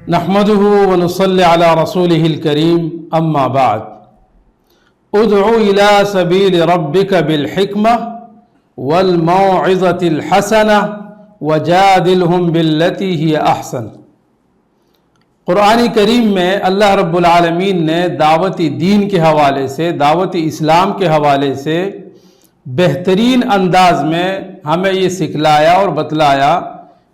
نحمده ونصلي على رسوله الكريم اما بعد ادع الى سبيل ربك بالحكمة والموعظة الحسنة وجادلهم بالتي هي احسن۔ قرآن کریم میں اللہ رب العالمین نے دعوت دین کے حوالے سے، دعوت اسلام کے حوالے سے بہترین انداز میں ہمیں یہ سکھلایا اور بتلایا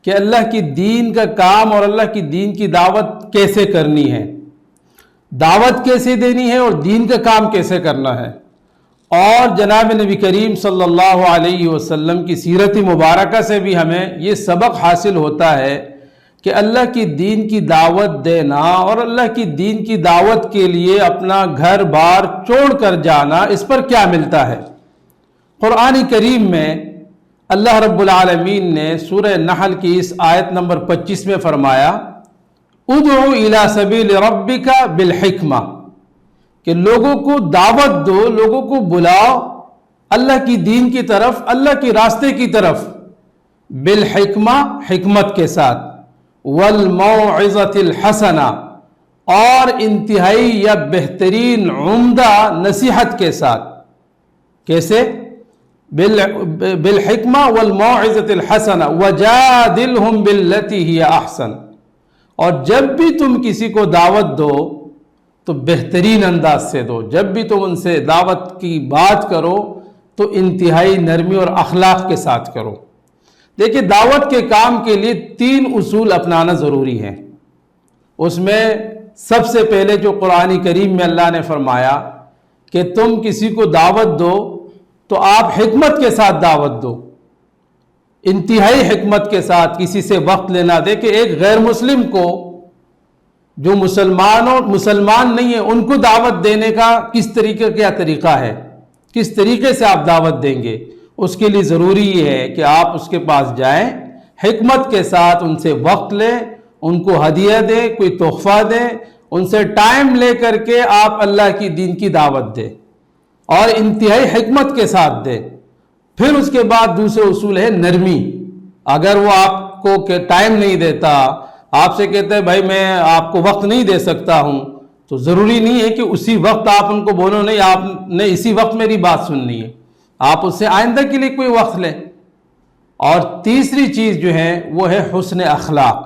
کہ اللہ کی دین کا کام اور اللہ کی دین کی دعوت کیسے کرنی ہے، دعوت کیسے دینی ہے اور دین کا کام کیسے کرنا ہے۔ اور جناب نبی کریم صلی اللہ علیہ وسلم کی سیرت مبارکہ سے بھی ہمیں یہ سبق حاصل ہوتا ہے کہ اللہ کی دین کی دعوت دینا اور اللہ کی دین کی دعوت کے لیے اپنا گھر بار چھوڑ کر جانا، اس پر کیا ملتا ہے۔ قرآن کریم میں اللہ رب العالمین نے سورہ نحل کی اس آیت نمبر 25 میں فرمایا ادعو الی سبیل ربک بالحکمہ، کہ لوگوں کو دعوت دو، لوگوں کو بلاؤ اللہ کی دین کی طرف، اللہ کی راستے کی طرف، بالحکمہ، حکمت کے ساتھ، والموعظۃ الحسنہ، اور انتہائی یا بہترین عمدہ نصیحت کے ساتھ۔ کیسے؟ بالحکمہ والموعظۃ الحسنہ وجادلہم باللتی ہی احسن۔ اور جب بھی تم کسی کو دعوت دو تو بہترین انداز سے دو، جب بھی تم ان سے دعوت کی بات کرو تو انتہائی نرمی اور اخلاق کے ساتھ کرو۔ دیکھیے، دعوت کے کام کے لیے 3 اصول اپنانا ضروری ہے۔ اس میں سب سے پہلے جو قرآن کریم میں اللہ نے فرمایا کہ تم کسی کو دعوت دو تو آپ حکمت کے ساتھ دعوت دو، انتہائی حکمت کے ساتھ، کسی سے وقت لینا دے کہ ایک غیر مسلم کو، جو مسلمان نہیں ہے، ان کو دعوت دینے کا کس طریقے کیا طریقہ ہے، کس طریقے سے آپ دعوت دیں گے۔ اس کے لیے ضروری یہ ہے کہ آپ اس کے پاس جائیں، حکمت کے ساتھ ان سے وقت لیں، ان کو ہدیہ دیں، کوئی تحفہ دیں، ان سے ٹائم لے کر کے آپ اللہ کی دین کی دعوت دیں اور انتہائی حکمت کے ساتھ دے۔ پھر اس کے بعد دوسرے اصول ہے نرمی۔ اگر وہ آپ کو ٹائم نہیں دیتا، آپ سے کہتے ہیں بھائی میں آپ کو وقت نہیں دے سکتا ہوں، تو ضروری نہیں ہے کہ اسی وقت آپ ان کو بولو نہیں آپ نے اسی وقت میری بات سننی ہے، آپ اس سے آئندہ کے لیے کوئی وقت لیں۔ اور تیسری چیز جو ہے وہ ہے حسن اخلاق۔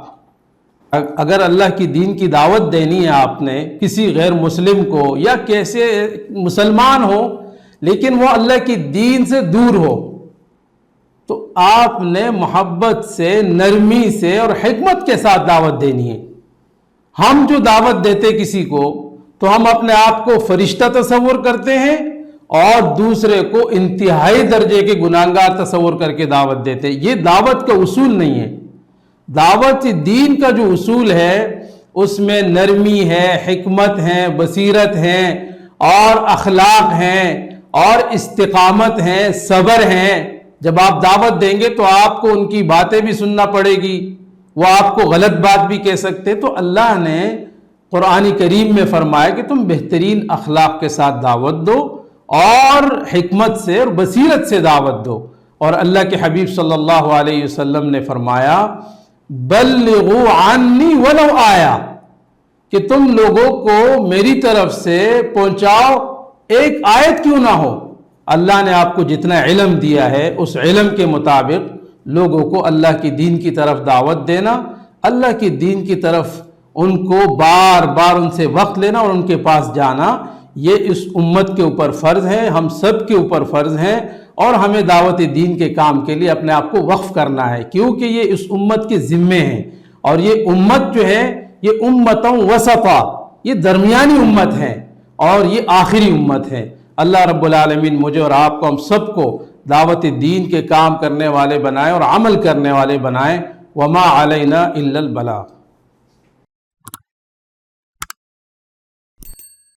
اگر اللہ کی دین کی دعوت دینی ہے آپ نے کسی غیر مسلم کو، یا کیسے مسلمان ہو لیکن وہ اللہ کی دین سے دور ہو، تو آپ نے محبت سے، نرمی سے اور حکمت کے ساتھ دعوت دینی ہے۔ ہم جو دعوت دیتے کسی کو تو ہم اپنے آپ کو فرشتہ تصور کرتے ہیں اور دوسرے کو انتہائی درجے کے گناہگار تصور کر کے دعوت دیتے ہیں۔ یہ دعوت کا اصول نہیں ہے۔ دعوت دین کا جو اصول ہے اس میں نرمی ہے، حکمت ہے، بصیرت ہے اور اخلاق ہیں اور استقامت ہیں، صبر ہیں۔ جب آپ دعوت دیں گے تو آپ کو ان کی باتیں بھی سننا پڑے گی، وہ آپ کو غلط بات بھی کہہ سکتے۔ تو اللہ نے قرآن کریم میں فرمایا کہ تم بہترین اخلاق کے ساتھ دعوت دو اور حکمت سے اور بصیرت سے دعوت دو۔ اور اللہ کے حبیب صلی اللہ علیہ وسلم نے فرمایا بلغوا عنی ولو آیا، کہ تم لوگوں کو میری طرف سے پہنچاؤ، ایک آیت کیوں نہ ہو۔ اللہ نے آپ کو جتنا علم دیا ہے اس علم کے مطابق لوگوں کو اللہ کی دین کی طرف دعوت دینا، اللہ کی دین کی طرف ان کو بار بار ان سے وقت لینا اور ان کے پاس جانا، یہ اس امت کے اوپر فرض ہے، ہم سب کے اوپر فرض ہے۔ اور ہمیں دعوت دین کے کام کے لیے اپنے آپ کو وقف کرنا ہے، کیونکہ یہ اس امت کے ذمے ہیں۔ اور یہ امت جو ہے یہ امتوں وسطا، یہ درمیانی امت ہے اور یہ آخری امت ہے۔ اللہ رب العالمین مجھے اور آپ کو، ہم سب کو دعوت دین کے کام کرنے والے بنائے اور عمل کرنے والے بنائے۔ وما علینا الا البلاغ۔